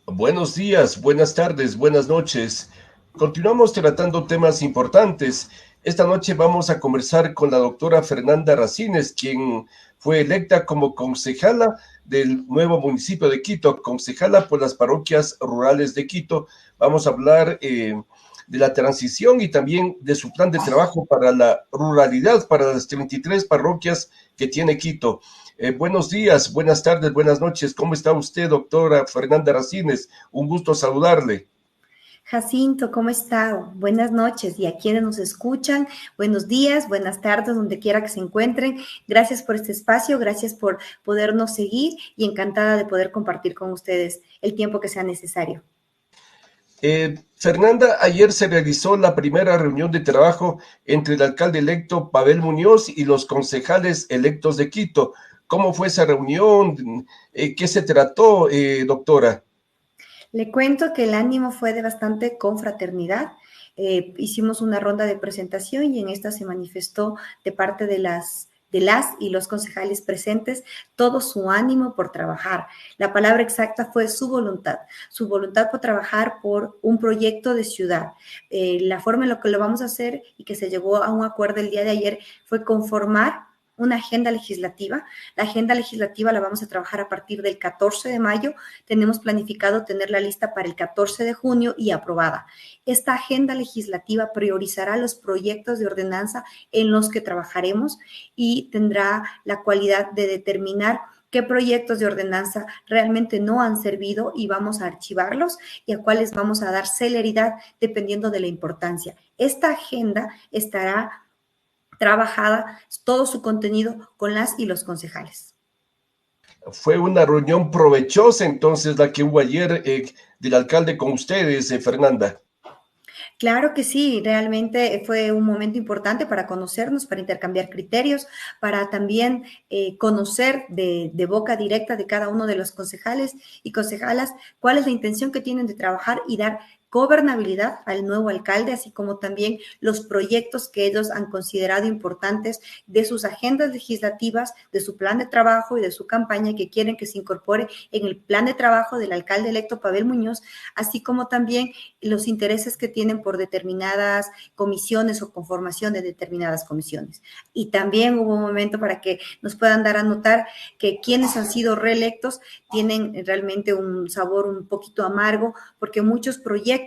Buenos días, buenas tardes, buenas noches. Continuamos tratando temas importantes. Esta noche vamos a conversar con la doctora Fernanda Racines, quien fue electa como concejala del nuevo municipio de Quito, concejala por las parroquias rurales de Quito. Vamos a hablar de la transición y también de su plan de trabajo para la ruralidad, para las 33 parroquias que tiene Quito. Buenos días, buenas tardes, buenas noches. ¿Cómo está usted, doctora Fernanda Racines? Un gusto saludarle. Jacinto, ¿cómo está? Buenas noches y a quienes nos escuchan, buenos días, buenas tardes, donde quiera que se encuentren. Gracias por este espacio, gracias por podernos seguir y encantada de poder compartir con ustedes el tiempo que sea necesario. Fernanda, ayer se realizó la primera reunión de trabajo entre el alcalde electo Pavel Muñoz y los concejales electos de Quito. ¿Cómo fue esa reunión? ¿Qué se trató, doctora? Le cuento que el ánimo fue de bastante confraternidad. Hicimos una ronda de presentación y en esta se manifestó de parte de las y los concejales presentes todo su ánimo por trabajar. La palabra exacta fue su voluntad por trabajar por un proyecto de ciudad. La forma en la que lo vamos a hacer y que se llegó a un acuerdo el día de ayer fue conformar una agenda legislativa. La agenda legislativa la vamos a trabajar a partir del 14 de mayo. Tenemos planificado tenerla lista para el 14 de junio y aprobada. Esta agenda legislativa priorizará los proyectos de ordenanza en los que trabajaremos y tendrá la cualidad de determinar qué proyectos de ordenanza realmente no han servido y vamos a archivarlos y a cuáles vamos a dar celeridad dependiendo de la importancia. Esta agenda estará trabajada todo su contenido con las y los concejales. Fue una reunión provechosa entonces la que hubo ayer del alcalde con ustedes, Fernanda. Claro que sí, realmente fue un momento importante para conocernos, para intercambiar criterios, para también conocer de boca directa de cada uno de los concejales y concejalas cuál es la intención que tienen de trabajar y dar gobernabilidad al nuevo alcalde, así como también los proyectos que ellos han considerado importantes de sus agendas legislativas, de su plan de trabajo y de su campaña que quieren que se incorpore en el plan de trabajo del alcalde electo Pavel Muñoz, así como también los intereses que tienen por determinadas comisiones o conformación de determinadas comisiones. Y también hubo un momento para que nos puedan dar a notar que quienes han sido reelectos tienen realmente un sabor un poquito amargo porque muchos proyectos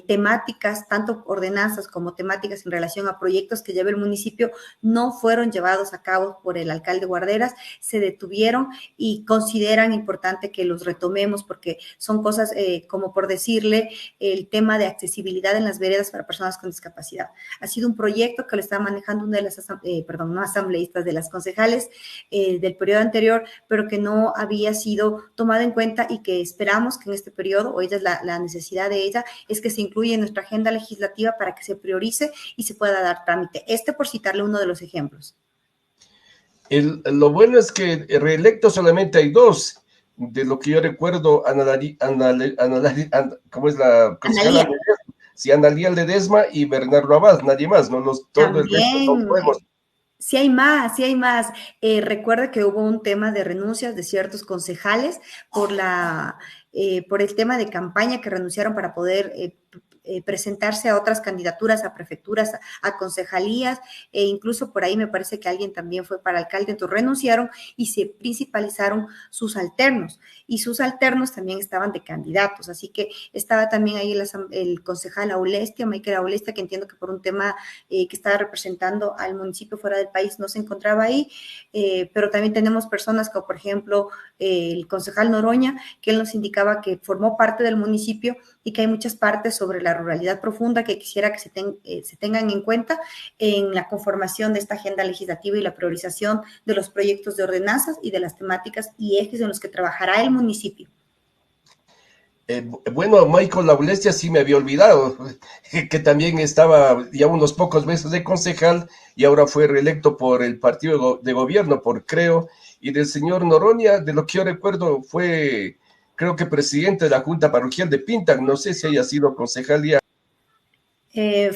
temáticas, tanto ordenanzas como temáticas en relación a proyectos que lleva el municipio, no fueron llevados a cabo por el alcalde Guarderas, se detuvieron y consideran importante que los retomemos porque son cosas como por decirle el tema de accesibilidad en las veredas para personas con discapacidad. Ha sido un proyecto que lo está manejando una de las, no asambleístas, de las concejales del periodo anterior, pero que no había sido tomado en cuenta y que esperamos que en este periodo, o ella es la necesidad de ella, es que se incluya en nuestra agenda legislativa para que se priorice y se pueda dar trámite. Por citarle uno de los ejemplos. Lo bueno es que reelectos solamente hay dos. De lo que yo recuerdo, ¿cómo es la concejala? Analía, Sí, Analía Ledesma y Bernardo Abad, nadie más, ¿no? Todo el resto son también nuevos. sí hay más, sí hay más. Recuerda que hubo un tema de renuncias de ciertos concejales por el tema de campaña que renunciaron para poder presentarse a otras candidaturas, a prefecturas, a concejalías, e incluso por ahí me parece que alguien también fue para alcalde, entonces renunciaron y se principalizaron sus alternos, y sus alternos también estaban de candidatos, así que estaba también ahí el concejal Aulestia, Michael Aulestia, que entiendo que por un tema que estaba representando al municipio fuera del país no se encontraba ahí, pero también tenemos personas como por ejemplo el concejal Noroña, que él nos indicaba que formó parte del municipio y que hay muchas partes sobre la ruralidad profunda que quisiera que se tengan en cuenta en la conformación de esta agenda legislativa y la priorización de los proyectos de ordenanzas y de las temáticas y ejes en los que trabajará el municipio. Bueno, Michael Laulestia sí me había olvidado, que también estaba ya unos pocos meses de concejal y ahora fue reelecto por el partido de gobierno, por Creo, y del señor Noroña, de lo que yo recuerdo, fue, creo que presidente de la Junta Parroquial de Pintac, no sé si haya sido concejal ya.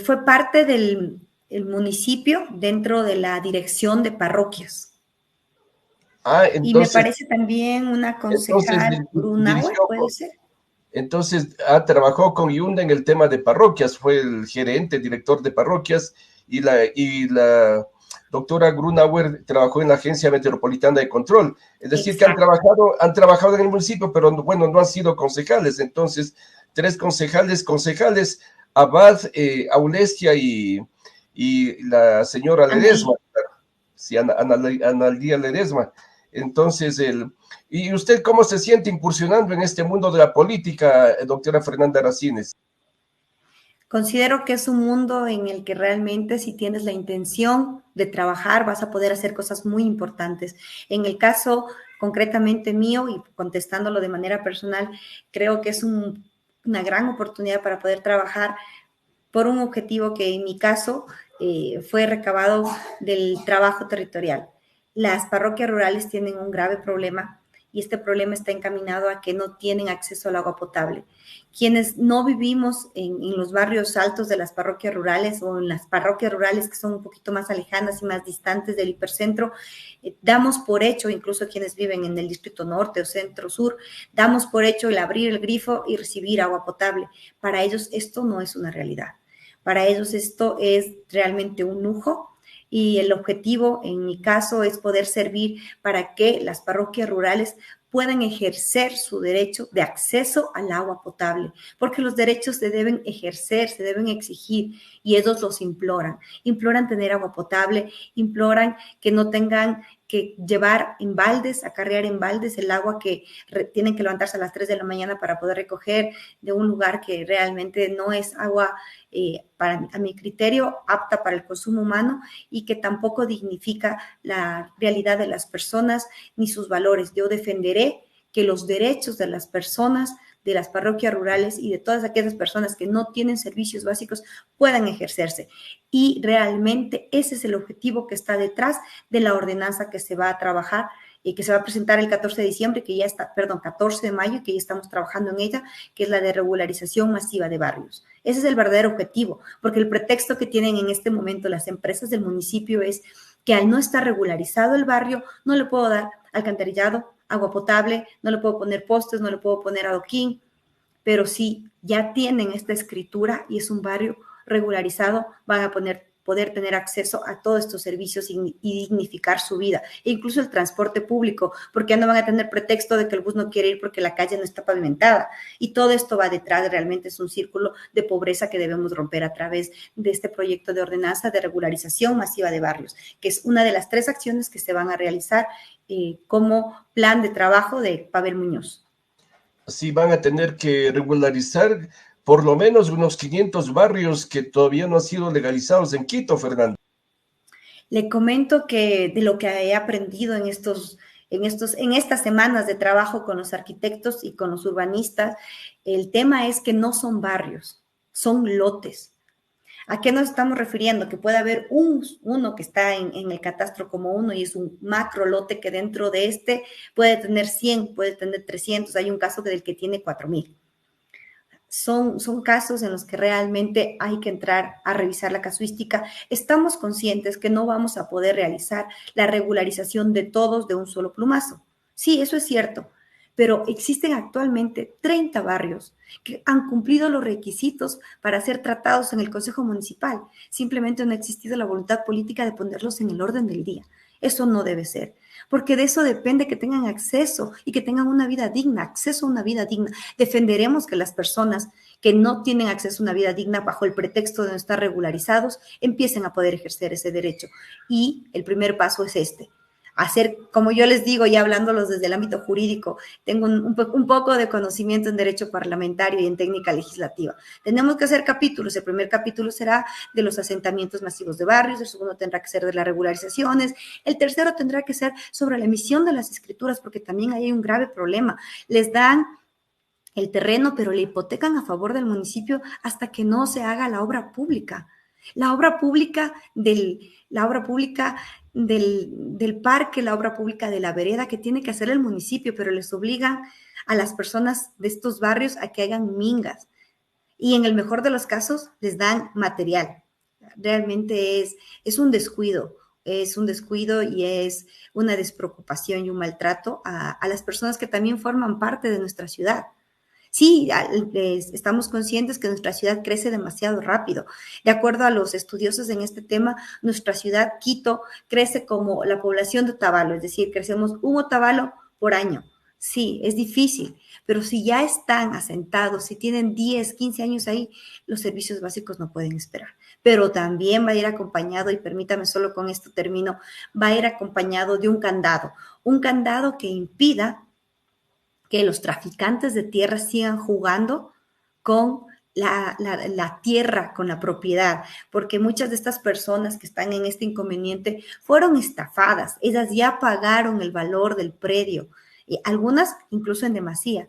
Fue parte del el municipio dentro de la dirección de parroquias. Ah, Y me entonces, parece también una entonces concejal Brunahue, dirigió puede ser. Entonces, trabajó con Yunda en el tema de parroquias, fue el gerente, director de parroquias, y la doctora Grunauer trabajó en la Agencia Metropolitana de Control. Es decir, que Exacto. han trabajado en el municipio, pero bueno, no han sido concejales. Entonces, tres concejales, Abad, Aulestia y la señora Ledesma, Anaí. sí, Analía Ledesma. Entonces, ¿y usted cómo se siente incursionando en este mundo de la política, doctora Fernanda Racines? Considero que es un mundo en el que realmente si tienes la intención de trabajar vas a poder hacer cosas muy importantes. En el caso concretamente mío y contestándolo de manera personal, creo que es una gran oportunidad para poder trabajar por un objetivo que en mi caso fue recabado del trabajo territorial. Las parroquias rurales tienen un grave problema y este problema está encaminado a que no tienen acceso al agua potable. Quienes no vivimos en los barrios altos de las parroquias rurales o en las parroquias rurales que son un poquito más alejadas y más distantes del hipercentro, damos por hecho, incluso quienes viven en el distrito norte o centro sur, damos por hecho el abrir el grifo y recibir agua potable. Para ellos esto no es una realidad. Para ellos esto es realmente un lujo y el objetivo en mi caso es poder servir para que las parroquias rurales puedan ejercer su derecho de acceso al agua potable, porque los derechos se deben ejercer, se deben exigir y ellos los imploran tener agua potable, imploran que no tengan que llevar en baldes, acarrear en baldes el agua que tienen que levantarse a las 3 de la mañana para poder recoger de un lugar que realmente no es agua a mi criterio, apta para el consumo humano y que tampoco dignifica la realidad de las personas ni sus valores. Yo defenderé que los derechos de las personas, de las parroquias rurales y de todas aquellas personas que no tienen servicios básicos puedan ejercerse. Y realmente ese es el objetivo que está detrás de la ordenanza que se va a trabajar y que se va a presentar el 14 de diciembre, que ya está, perdón, 14 de mayo, que ya estamos trabajando en ella, que es la de regularización masiva de barrios. Ese es el verdadero objetivo, porque el pretexto que tienen en este momento las empresas del municipio es que al no estar regularizado el barrio, no le puedo dar alcantarillado, agua potable, no le puedo poner postes, no le puedo poner adoquín, pero si ya tienen esta escritura y es un barrio regularizado, van a poder tener acceso a todos estos servicios y dignificar su vida, e incluso el transporte público, porque ya no van a tener pretexto de que el bus no quiere ir porque la calle no está pavimentada. Y todo esto va detrás, realmente es un círculo de pobreza que debemos romper a través de este proyecto de ordenanza de regularización masiva de barrios, que es una de las 3 acciones que se van a realizar como plan de trabajo de Pavel Muñoz. Sí, van a tener que regularizar por lo menos unos 500 barrios que todavía no han sido legalizados en Quito, Fernando. Le comento que de lo que he aprendido en estas semanas de trabajo con los arquitectos y con los urbanistas, el tema es que no son barrios, son lotes. ¿A qué nos estamos refiriendo? Que puede haber uno que está en el catastro como uno y es un macro lote que dentro de este puede tener 100, puede tener 300. Hay un caso del que tiene 4,000. Son casos en los que realmente hay que entrar a revisar la casuística. Estamos conscientes que no vamos a poder realizar la regularización de todos de un solo plumazo. Sí, eso es cierto, pero existen actualmente 30 barrios que han cumplido los requisitos para ser tratados en el Consejo Municipal. Simplemente no ha existido la voluntad política de ponerlos en el orden del día. Eso no debe ser, porque de eso depende que tengan acceso y que tengan una vida digna, acceso a una vida digna. Defenderemos que las personas que no tienen acceso a una vida digna bajo el pretexto de no estar regularizados empiecen a poder ejercer ese derecho. Y el primer paso es este. Hacer, como yo les digo, ya hablándolos desde el ámbito jurídico, tengo un poco de conocimiento en derecho parlamentario y en técnica legislativa. Tenemos que hacer capítulos. El primer capítulo será de los asentamientos masivos de barrios, el segundo tendrá que ser de las regularizaciones, el tercero tendrá que ser sobre la emisión de las escrituras, porque también hay un grave problema. Les dan el terreno, pero le hipotecan a favor del municipio hasta que no se haga la obra pública. La obra pública del parque, la obra pública de la vereda que tiene que hacer el municipio, pero les obligan a las personas de estos barrios a que hagan mingas. Y en el mejor de los casos les dan material. Realmente es un descuido. Es un descuido y es una despreocupación y un maltrato a las personas que también forman parte de nuestra ciudad. Sí, estamos conscientes que nuestra ciudad crece demasiado rápido. De acuerdo a los estudiosos en este tema, nuestra ciudad, Quito, crece como la población de Otavalo, es decir, crecemos un Otavalo por año. Sí, es difícil, pero si ya están asentados, si tienen 10, 15 años ahí, los servicios básicos no pueden esperar. Pero también va a ir acompañado, y permítame solo con esto termino, va a ir acompañado de un candado que impida que los traficantes de tierra sigan jugando con la tierra, con la propiedad, porque muchas de estas personas que están en este inconveniente fueron estafadas, ellas ya pagaron el valor del predio, y algunas incluso en demasía,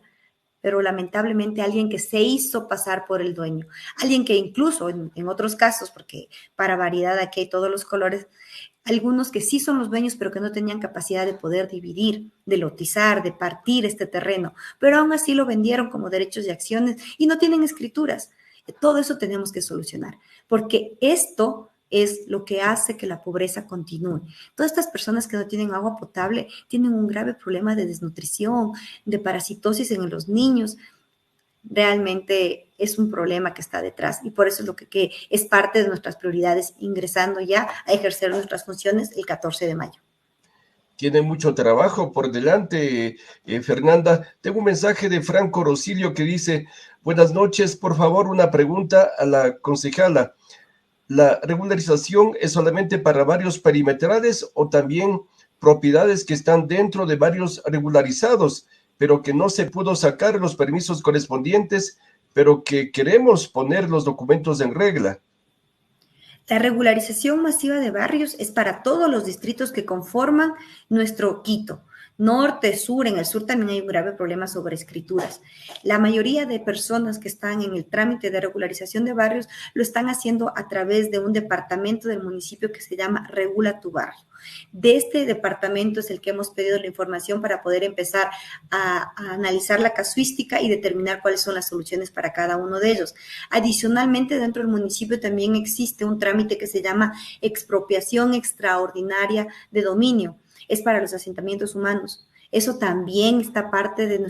pero lamentablemente alguien que se hizo pasar por el dueño, alguien que incluso en otros casos, porque para variedad aquí hay todos los colores, algunos que sí son los dueños, pero que no tenían capacidad de poder dividir, de lotizar, de partir este terreno, pero aún así lo vendieron como derechos y acciones y no tienen escrituras. Todo eso tenemos que solucionar, porque esto es lo que hace que la pobreza continúe. Todas estas personas que no tienen agua potable tienen un grave problema de desnutrición, de parasitosis en los niños. Realmente es un problema que está detrás y por eso es lo que es parte de nuestras prioridades, ingresando ya a ejercer nuestras funciones el 14 de mayo. Tiene mucho trabajo por delante, Fernanda. Tengo un mensaje de Franco Rosilio que dice, buenas noches, por favor, una pregunta a la concejala. ¿La regularización es solamente para varios perimetrales o también propiedades que están dentro de varios regularizados, pero que no se pudo sacar los permisos correspondientes, pero que queremos poner los documentos en regla? La regularización masiva de barrios es para todos los distritos que conforman nuestro Quito. Norte, sur, en el sur también hay un grave problema sobre escrituras. La mayoría de personas que están en el trámite de regularización de barrios lo están haciendo a través de un departamento del municipio que se llama Regula tu Barrio. De este departamento es el que hemos pedido la información para poder empezar a analizar la casuística y determinar cuáles son las soluciones para cada uno de ellos. Adicionalmente, dentro del municipio también existe un trámite que se llama expropiación extraordinaria de dominio. Es para los asentamientos humanos. Eso también está parte de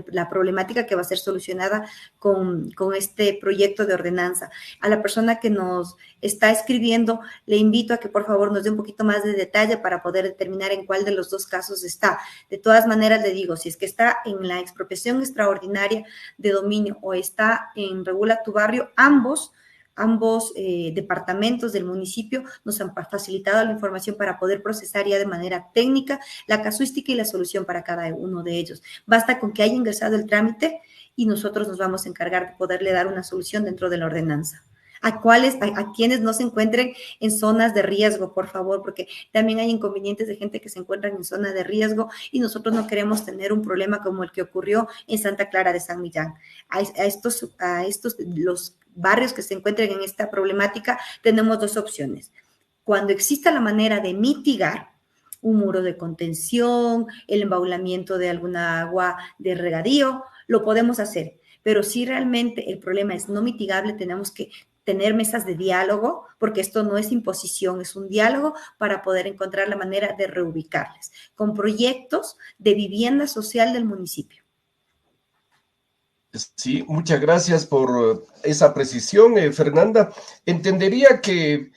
la problemática que va a ser solucionada con este proyecto de ordenanza. A la persona que nos está escribiendo, le invito a que por favor nos dé un poquito más de detalle para poder determinar en cuál de los dos casos está. De todas maneras, le digo, si es que está en la expropiación extraordinaria de dominio o está en Regula tu Barrio, ambos departamentos del municipio nos han facilitado la información para poder procesar ya de manera técnica la casuística y la solución para cada uno de ellos. Basta con que haya ingresado el trámite y nosotros nos vamos a encargar de poderle dar una solución dentro de la ordenanza. A quienes no se encuentren en zonas de riesgo, por favor, porque también hay inconvenientes de gente que se encuentra en zona de riesgo y nosotros no queremos tener un problema como el que ocurrió en Santa Clara de San Millán. Los barrios que se encuentren en esta problemática, tenemos dos opciones. Cuando exista la manera de mitigar un muro de contención, el embaulamiento de alguna agua de regadío, lo podemos hacer. Pero si realmente el problema es no mitigable, tenemos que tener mesas de diálogo, porque esto no es imposición, es un diálogo para poder encontrar la manera de reubicarles, con proyectos de vivienda social del municipio. Sí, muchas gracias por esa precisión, Fernanda. Entendería que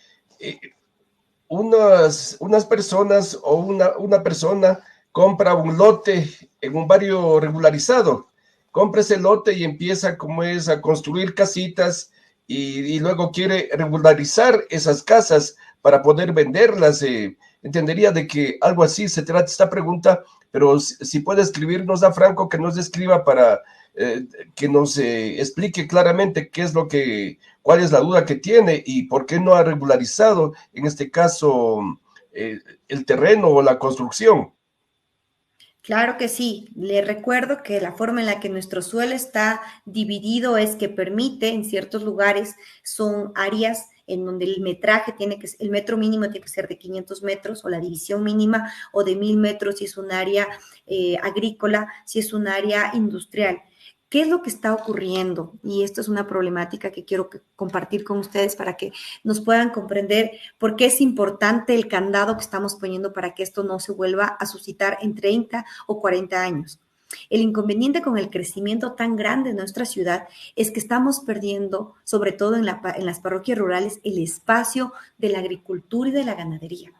unas personas o una persona compra un lote en un barrio regularizado, compra ese lote y empieza como es a construir casitas y luego quiere regularizar esas casas para poder venderlas. Entendería de que algo así se trata esta pregunta, pero si puede escribirnos a Franco que nos escriba para que nos explique claramente cuál es la duda que tiene y por qué no ha regularizado, en este caso, el terreno o la construcción. Claro que sí. Le recuerdo que la forma en la que nuestro suelo está dividido es que permite en ciertos lugares, son áreas en donde el metro mínimo tiene que ser de 500 metros o la división mínima o de 1000 metros si es un área agrícola, si es un área industrial. ¿Qué es lo que está ocurriendo? Y esto es una problemática que quiero compartir con ustedes para que nos puedan comprender por qué es importante el candado que estamos poniendo para que esto no se vuelva a suscitar en 30 o 40 años. El inconveniente con el crecimiento tan grande de nuestra ciudad es que estamos perdiendo, sobre todo en las parroquias rurales, el espacio de la agricultura y de la ganadería.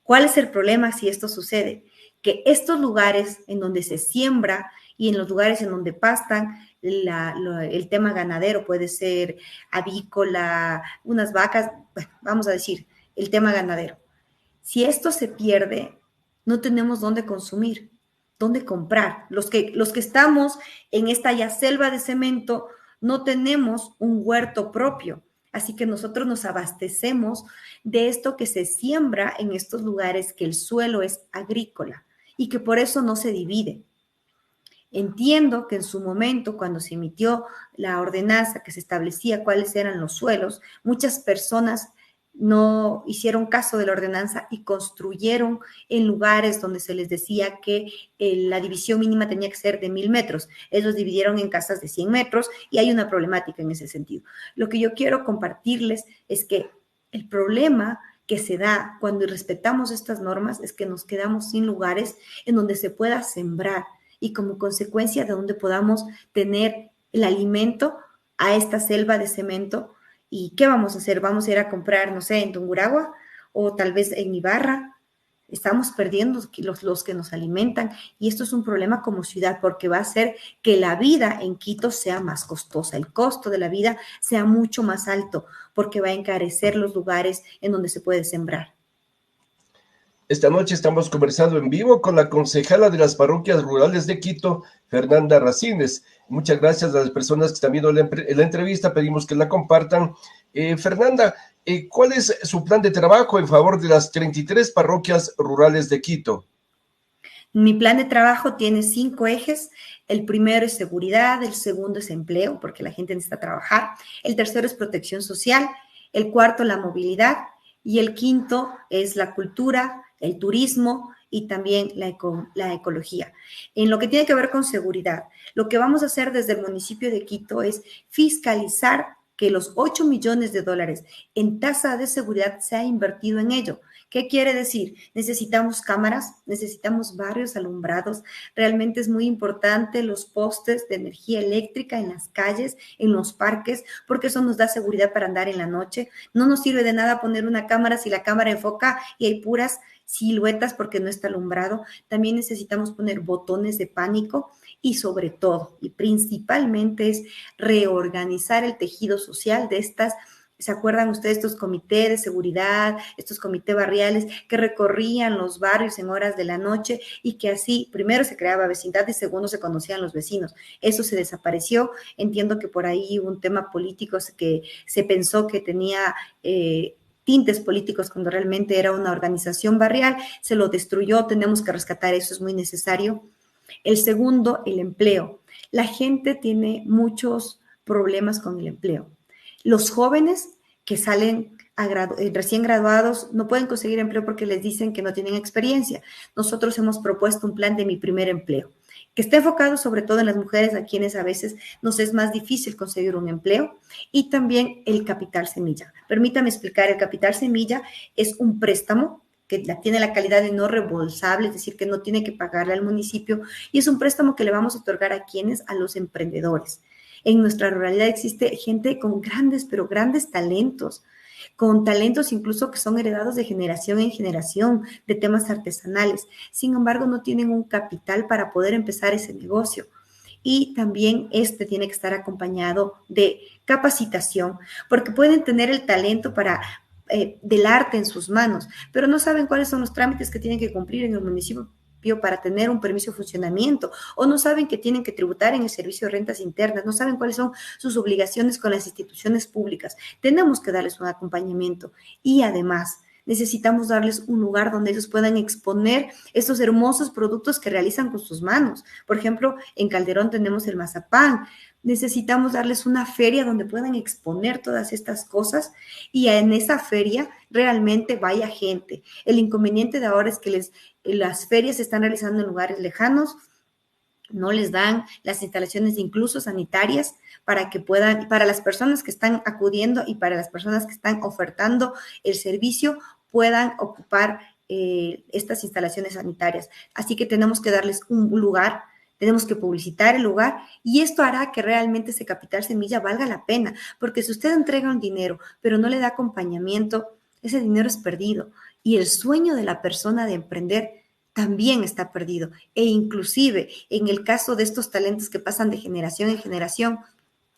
¿Cuál es el problema si esto sucede? Que estos lugares en donde se siembra y en los lugares en donde pastan, el tema ganadero puede ser avícola, unas vacas, bueno, vamos a decir, el tema ganadero. Si esto se pierde, no tenemos dónde consumir, dónde comprar. Los que estamos en esta ya selva de cemento, no tenemos un huerto propio. Así que nosotros nos abastecemos de esto que se siembra en estos lugares, que el suelo es agrícola y que por eso no se divide. Entiendo que en su momento, cuando se emitió la ordenanza que se establecía cuáles eran los suelos, muchas personas no hicieron caso de la ordenanza y construyeron en lugares donde se les decía que la división mínima tenía que ser de 1,000 metros. Ellos dividieron en casas de 100 metros y hay una problemática en ese sentido. Lo que yo quiero compartirles es que el problema que se da cuando respetamos estas normas es que nos quedamos sin lugares en donde se pueda sembrar y como consecuencia de donde podamos tener el alimento a esta selva de cemento. ¿Y qué vamos a hacer? ¿Vamos a ir a comprar, no sé, en Tungurahua o tal vez en Ibarra? Estamos perdiendo los que nos alimentan y esto es un problema como ciudad porque va a hacer que la vida en Quito sea más costosa, el costo de la vida sea mucho más alto porque va a encarecer los lugares en donde se puede sembrar. Esta noche estamos conversando en vivo con la concejala de las parroquias rurales de Quito, Fernanda Racines. Muchas gracias a las personas que están viendo la entrevista, pedimos que la compartan. Fernanda, ¿cuál es su plan de trabajo en favor de las 33 parroquias rurales de Quito? Mi plan de trabajo tiene 5 ejes. El primero es seguridad, el segundo es empleo, porque la gente necesita trabajar. El tercero es protección social, el cuarto la movilidad y el quinto es la cultura, el turismo y también la ecología. En lo que tiene que ver con seguridad, lo que vamos a hacer desde el municipio de Quito es fiscalizar que los 8 millones de dólares en tasa de seguridad se ha invertido en ello. ¿Qué quiere decir? Necesitamos cámaras, necesitamos barrios alumbrados. Realmente es muy importante los postes de energía eléctrica en las calles, en los parques, porque eso nos da seguridad para andar en la noche. No nos sirve de nada poner una cámara si la cámara enfoca y hay puras siluetas porque no está alumbrado. También necesitamos poner botones de pánico y sobre todo y principalmente es reorganizar el tejido social de estas. ¿Se acuerdan ustedes estos comités de seguridad, estos comités barriales que recorrían los barrios en horas de la noche y que así, primero se creaba vecindad y segundo se conocían los vecinos? Eso se desapareció. Entiendo que por ahí hubo un tema político que se pensó que tenía tintes políticos cuando realmente era una organización barrial. Se lo destruyó, tenemos que rescatar eso, es muy necesario. El segundo, el empleo. La gente tiene muchos problemas con el empleo. Los jóvenes que salen recién graduados no pueden conseguir empleo porque les dicen que no tienen experiencia. Nosotros hemos propuesto un plan de mi primer empleo, que está enfocado sobre todo en las mujeres a quienes a veces nos es más difícil conseguir un empleo, y también el capital semilla. Permítame explicar, el capital semilla es un préstamo que tiene la calidad de no reembolsable, es decir, que no tiene que pagarle al municipio, y es un préstamo que le vamos a otorgar a quienes, a los emprendedores. En nuestra ruralidad existe gente con grandes, pero grandes talentos, con talentos incluso que son heredados de generación en generación, de temas artesanales. Sin embargo, no tienen un capital para poder empezar ese negocio. Y también este tiene que estar acompañado de capacitación, porque pueden tener el talento del arte en sus manos, pero no saben cuáles son los trámites que tienen que cumplir en el municipio para tener un permiso de funcionamiento, o no saben que tienen que tributar en el servicio de rentas internas, no saben cuáles son sus obligaciones con las instituciones públicas. Tenemos que darles un acompañamiento y además necesitamos darles un lugar donde ellos puedan exponer estos hermosos productos que realizan con sus manos. Por ejemplo, en Calderón tenemos el mazapán. Necesitamos darles una feria donde puedan exponer todas estas cosas y en esa feria realmente vaya gente. El inconveniente de ahora es que las ferias se están realizando en lugares lejanos, no les dan las instalaciones incluso sanitarias para que puedan, para las personas que están acudiendo y para las personas que están ofertando el servicio, puedan ocupar estas instalaciones sanitarias. Así que tenemos que darles un lugar, tenemos que publicitar el lugar y esto hará que realmente ese capital semilla valga la pena, porque si usted entrega un dinero, pero no le da acompañamiento, ese dinero es perdido y el sueño de la persona de emprender también está perdido. E inclusive en el caso de estos talentos que pasan de generación en generación,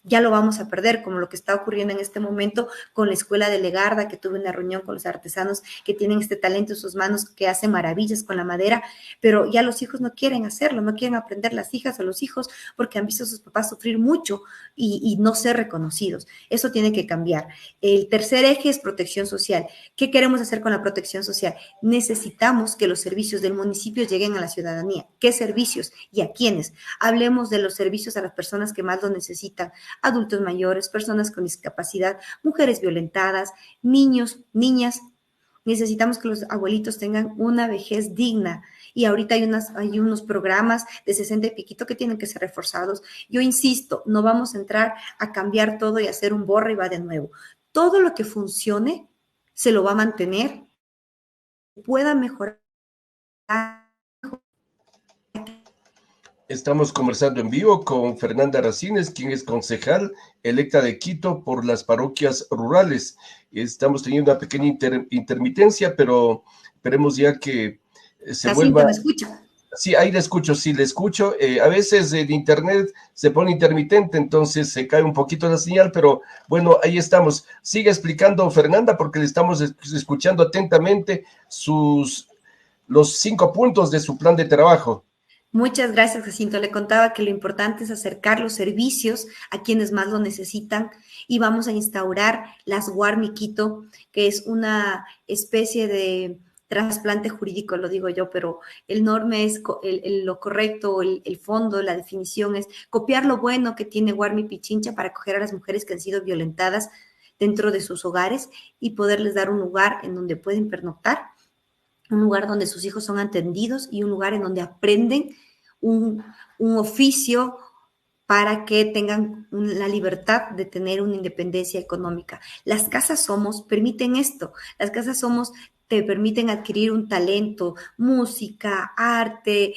ya lo vamos a perder, como lo que está ocurriendo en este momento con la escuela de Legarda, que tuve una reunión con los artesanos que tienen este talento en sus manos, que hacen maravillas con la madera, pero ya los hijos no quieren hacerlo, no quieren aprender, las hijas o los hijos, porque han visto a sus papás sufrir mucho y no ser reconocidos. Eso tiene que cambiar. El tercer eje es protección social. ¿Qué queremos hacer con la protección social? Necesitamos que los servicios del municipio lleguen a la ciudadanía. ¿Qué servicios y a quiénes? Hablemos de los servicios a las personas que más lo necesitan, adultos mayores, personas con discapacidad, mujeres violentadas, niños, niñas. Necesitamos que los abuelitos tengan una vejez digna. Y ahorita hay unos programas de 60 y piquito que tienen que ser reforzados. Yo insisto, no vamos a entrar a cambiar todo y hacer un borra y va de nuevo. Todo lo que funcione se lo va a mantener, pueda mejorar. Estamos conversando en vivo con Fernanda Racines, quien es concejal electa de Quito por las parroquias rurales. Estamos teniendo una pequeña intermitencia, pero esperemos ya que se Jacinto, vuelva. ¿me escucha? Sí, ahí le escucho, sí, le escucho. A veces el internet se pone intermitente, entonces se cae un poquito la señal, pero bueno, ahí estamos. Sigue explicando, Fernanda, porque le estamos escuchando atentamente los 5 puntos de su plan de trabajo. Muchas gracias, Jacinto. Le contaba que lo importante es acercar los servicios a quienes más lo necesitan y vamos a instaurar las Guarmi Quito, que es una especie de trasplante jurídico, lo digo yo, pero el norme es lo correcto, el fondo, la definición es copiar lo bueno que tiene Guarmi Pichincha para acoger a las mujeres que han sido violentadas dentro de sus hogares y poderles dar un lugar en donde pueden pernoctar, un lugar donde sus hijos son atendidos y un lugar en donde aprenden un oficio para que tengan la libertad de tener una independencia económica. Las casas Somos permiten esto. Las casas Somos te permiten adquirir un talento, música, arte.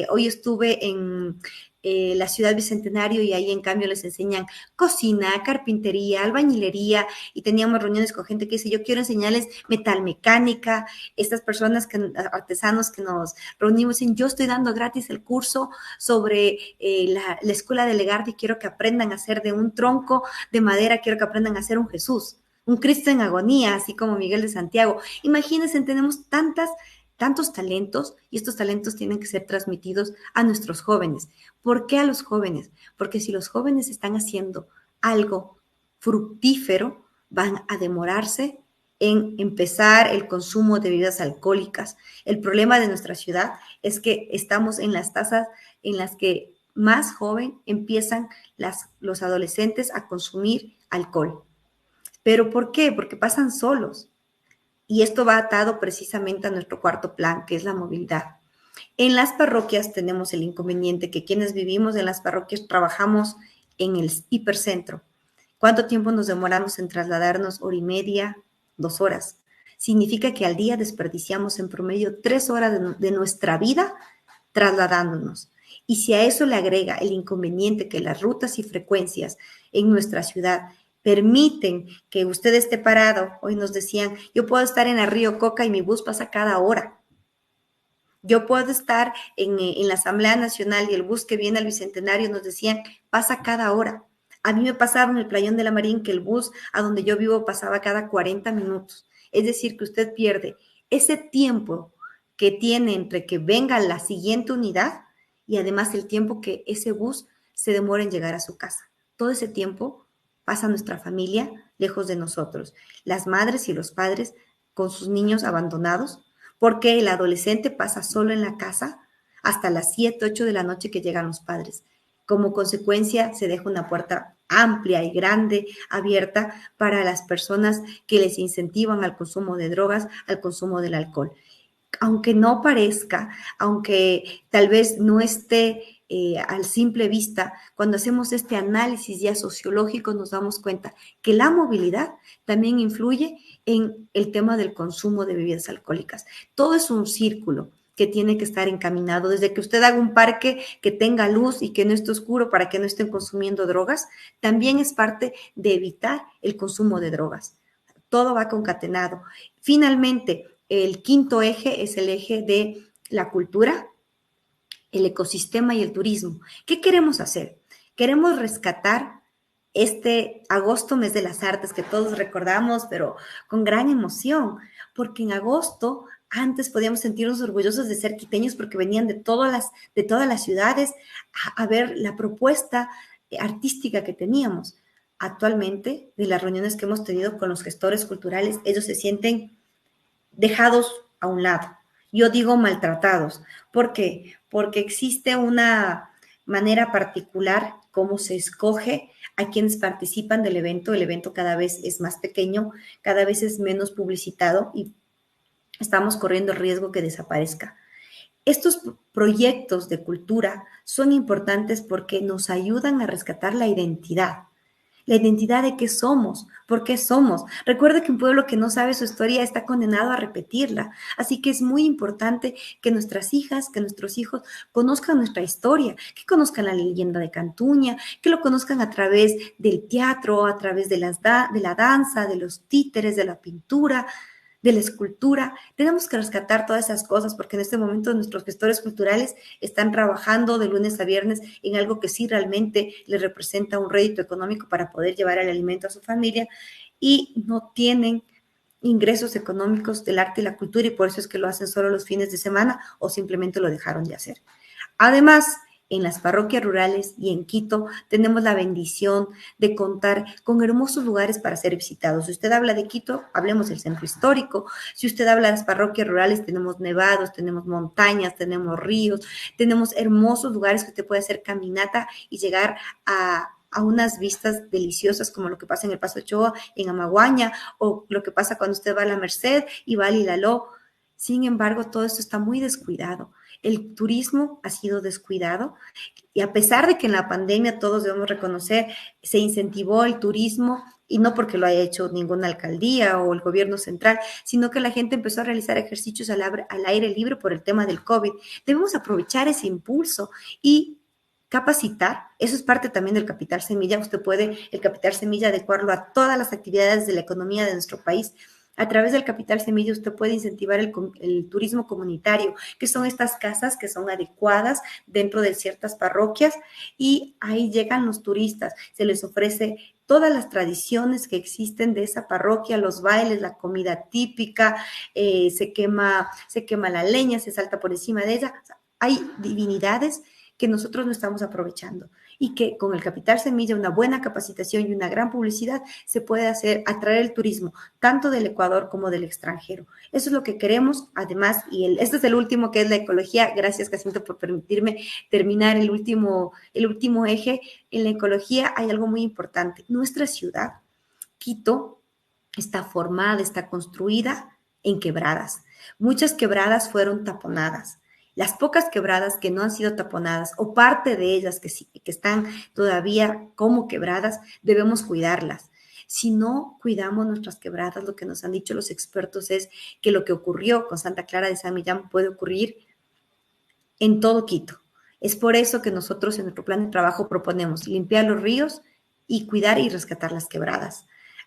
Hoy estuve en la ciudad Bicentenario y ahí en cambio les enseñan cocina, carpintería, albañilería y teníamos reuniones con gente que dice, yo quiero enseñarles metalmecánica. Estas personas, artesanos que nos reunimos, dicen, yo estoy dando gratis el curso sobre la escuela de Legarda y quiero que aprendan a hacer de un tronco de madera, quiero que aprendan a hacer un Jesús, un Cristo en agonía, así como Miguel de Santiago. Imagínense, tenemos tantos talentos y estos talentos tienen que ser transmitidos a nuestros jóvenes. ¿Por qué a los jóvenes? Porque si los jóvenes están haciendo algo fructífero, van a demorarse en empezar el consumo de bebidas alcohólicas. El problema de nuestra ciudad es que estamos en las tasas en las que más joven empiezan los adolescentes a consumir alcohol. ¿Pero por qué? Porque pasan solos. Y esto va atado precisamente a nuestro cuarto plan, que es la movilidad. En las parroquias tenemos el inconveniente que quienes vivimos en las parroquias trabajamos en el hipercentro. ¿Cuánto tiempo nos demoramos en trasladarnos? Hora y media, 2 horas. Significa que al día desperdiciamos en promedio 3 horas de nuestra vida trasladándonos. Y si a eso le agrega el inconveniente que las rutas y frecuencias en nuestra ciudad permiten que usted esté parado, hoy nos decían, yo puedo estar en el Río Coca y mi bus pasa cada hora. Yo puedo estar en la Asamblea Nacional y el bus que viene al Bicentenario nos decían, pasa cada hora. A mí me pasaba en el Playón de la Marín que el bus a donde yo vivo pasaba cada 40 minutos. Es decir, que usted pierde ese tiempo que tiene entre que venga la siguiente unidad y además el tiempo que ese bus se demora en llegar a su casa. Todo ese tiempo pasa nuestra familia lejos de nosotros. Las madres y los padres con sus niños abandonados, porque el adolescente pasa solo en la casa hasta las 7, 8 de la noche que llegan los padres. Como consecuencia, se deja una puerta amplia y grande abierta para las personas que les incentivan al consumo de drogas, al consumo del alcohol. Aunque no parezca, aunque tal vez no esté al simple vista, cuando hacemos este análisis ya sociológico nos damos cuenta que la movilidad también influye en el tema del consumo de bebidas alcohólicas. Todo es un círculo que tiene que estar encaminado. Desde que usted haga un parque que tenga luz y que no esté oscuro para que no estén consumiendo drogas, también es parte de evitar el consumo de drogas. Todo va concatenado. Finalmente, el quinto eje es el eje de la cultura, el ecosistema y el turismo. ¿Qué queremos hacer? Queremos rescatar este agosto, mes de las artes, que todos recordamos, pero con gran emoción, porque en agosto antes podíamos sentirnos orgullosos de ser quiteños porque venían de todas las ciudades a ver la propuesta artística que teníamos. Actualmente, de las reuniones que hemos tenido con los gestores culturales, ellos se sienten dejados a un lado. Yo digo maltratados. ¿Por qué? Porque existe una manera particular cómo se escoge a quienes participan del evento. El evento cada vez es más pequeño, cada vez es menos publicitado y estamos corriendo el riesgo que desaparezca. Estos proyectos de cultura son importantes porque nos ayudan a rescatar la identidad de qué somos, por qué somos. Recuerda que un pueblo que no sabe su historia está condenado a repetirla. Así que es muy importante que nuestras hijas, que nuestros hijos conozcan nuestra historia, que conozcan la leyenda de Cantuña, que lo conozcan a través del teatro, a través de la danza, de los títeres, de la pintura, de la escultura. Tenemos que rescatar todas esas cosas porque en este momento nuestros gestores culturales están trabajando de lunes a viernes en algo que sí realmente les representa un rédito económico para poder llevar el alimento a su familia y no tienen ingresos económicos del arte y la cultura y por eso es que lo hacen solo los fines de semana o simplemente lo dejaron de hacer. Además, en las parroquias rurales y en Quito tenemos la bendición de contar con hermosos lugares para ser visitados. Si usted habla de Quito, hablemos del centro histórico. Si usted habla de las parroquias rurales, tenemos nevados, tenemos montañas, tenemos ríos, tenemos hermosos lugares que usted puede hacer caminata y llegar a unas vistas deliciosas como lo que pasa en el Paso Ochoa, en Amaguaña, o lo que pasa cuando usted va a la Merced y va a Lilaló. Sin embargo, todo esto está muy descuidado. El turismo ha sido descuidado y a pesar de que en la pandemia todos debemos reconocer, se incentivó el turismo y no porque lo haya hecho ninguna alcaldía o el gobierno central, sino que la gente empezó a realizar ejercicios al aire libre por el tema del COVID. Debemos aprovechar ese impulso y capacitar, eso es parte también del capital semilla. Usted puede el capital semilla adecuarlo a todas las actividades de la economía de nuestro país. A través del capital semilla usted puede incentivar el turismo comunitario, que son estas casas que son adecuadas dentro de ciertas parroquias y ahí llegan los turistas, se les ofrece todas las tradiciones que existen de esa parroquia, los bailes, la comida típica, se quema la leña, se salta por encima de ella. O sea, hay divinidades que nosotros no estamos aprovechando y que con el capital semilla, una buena capacitación y una gran publicidad se puede hacer atraer el turismo tanto del Ecuador como del extranjero. Eso es lo que queremos, además, y este es el último que es la ecología. Gracias, Jacinto, por permitirme terminar el último eje. En la ecología hay algo muy importante. Nuestra ciudad, Quito, está formada, está construida en quebradas. Muchas quebradas fueron taponadas. Las pocas quebradas que no han sido taponadas o parte de ellas que están todavía como quebradas, debemos cuidarlas. Si no cuidamos nuestras quebradas, lo que nos han dicho los expertos es que lo que ocurrió con Santa Clara de San Millán puede ocurrir en todo Quito. Es por eso que nosotros en nuestro plan de trabajo proponemos limpiar los ríos y cuidar y rescatar las quebradas.